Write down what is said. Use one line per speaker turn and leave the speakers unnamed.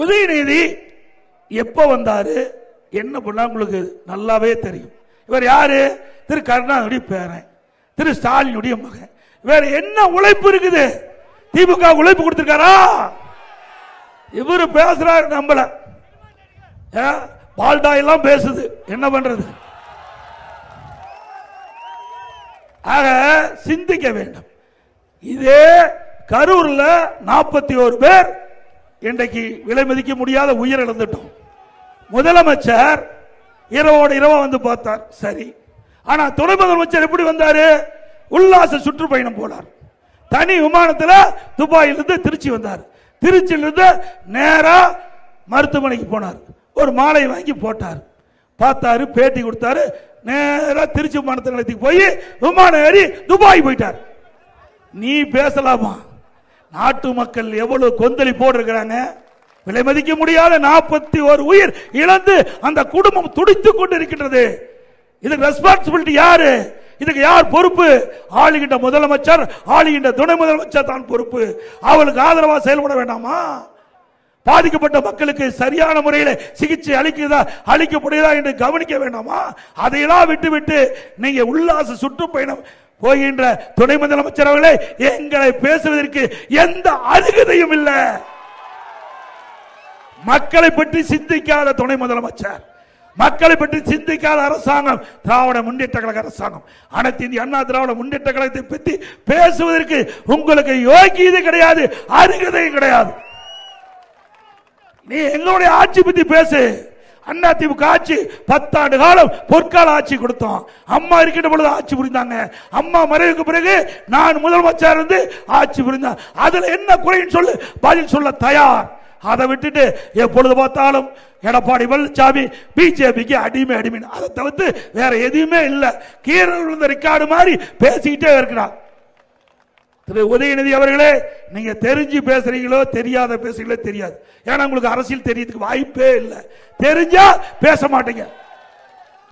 உதயநிதி எப்ப வந்தாரு, என்ன பண்ணா உங்களுக்கு நல்லாவே தெரியும். இவர் யாரு? திரு கருணாநிதி பேரன், திரு ஸ்டாலினுடைய மகன். வேற என்ன உழைப்பு இருக்குது? திமுக உழைப்பு கொடுத்திருக்காரா? இவரு பேசுறாரு, நம்பல. பால்டா எல்லாம் பேசுது, என்ன பண்றது? ஆக சிந்திக்க வேண்டும். இதே கரூர்ல 41 பேர் இன்றைக்கு விலை மதிக்க முடியாத உயிர் இழந்துட்டோம். முதலமைச்சர் இரவோடு இரவா வந்து பார்த்தார், சரி. ஆனா துணை முதலமைச்சர் எப்படி வந்தாரு? உல்லாச சுற்றுப்பயணம் போனார். தனி விமானத்தில் துபாயிலிருந்து திருச்சி வந்தார். திருச்சியிலிருந்து நேரா மருத்துவமனைக்கு போனார். ஒரு மாலை வாங்கி போட்டார், பார்த்தாரு, பேட்டி கொடுத்தாரு. நேரா திருச்சி விமானத்தை நிலையத்துக்கு போய் விமானம் ஏறி துபாய் போயிட்டார். நீ பேசலாமா? நாட்டு மக்கள் எவ்வளவு கொந்தளி போட்டிருக்கிறாங்க. விலை மதிக்க முடியாத 41 உயிர் இழந்து அந்த குடும்பம் துடித்துக் கொண்டு இருக்கின்றது. இதுக்கு ரெஸ்பான்சிபிலிட்டி யாரு? இதுக்கு யார் பொறுப்பு? ஆளுகின்ற முதலமைச்சர், ஆளுகின்ற துணை முதலமைச்சர் தான் பொறுப்பு. அவளுக்கு ஆதரவா செயல்பட வேண்டாமா? பாதிக்கப்பட்ட மக்களுக்கு சரியான முறையில் சிகிச்சை அளிக்கப்படுகிறதா என்று கவனிக்க வேண்டாமா? அதையெல்லாம் விட்டு நீங்க உல்லாச சுற்றுப்பயணம் போகின்ற துணை முதலமைச்சர் அவர்களே, எங்களை பேசுவதற்கு எந்த அருகதையும் இல்லை. மக்களை பற்றி சிந்திக்காத துணை முதலமைச்சர், மக்களை பற்றி சிந்திக்காத அரசாங்கம் திராவிட முன்னேற்ற கழக அரசாங்கம். அனைத்து இந்திய அண்ணா திராவிட முன்னேற்ற கழகத்தை பற்றி பேசுவதற்கு உங்களுக்கு யோகியதை கிடையாது, அருகதையும் கிடையாது. நீ எங்களுடைய ஆட்சி பத்தி பேசு. அண்ணா திமுக ஆட்சி 10 ஆண்டு காலம் பொற்கால ஆட்சி கொடுத்தோம். அம்மா இருக்கின்ற பொழுது ஆட்சி புரிந்தாங்க. அம்மா மறைவுக்கு பிறகு நான் முதலமைச்சர் இருந்து ஆட்சி புரிந்தேன். அதுல என்ன குறைன்னு சொல்லு, பதில் சொல்ல தயார். அதை விட்டுட்டு எப்பொழுது பார்த்தாலும் எடப்பாடி பழனிசாமி பிஜேபிக்கு அடிமை, அதை தவிர்த்து வேற எதுவுமே இல்லை. கீழே விழுந்த ரெக்கார்டு மாதிரி பேசிக்கிட்டே இருக்கிறார். திரு உதயநிதி அவர்களே, நீங்க தெரிஞ்சு பேசுறீங்களோ தெரியாத பேசுறீங்களோ தெரியாது. ஏன்னா உங்களுக்கு அரசியல் தெரியறதுக்கு வாய்ப்பே இல்லை. தெரிஞ்சா பேச மாட்டீங்க.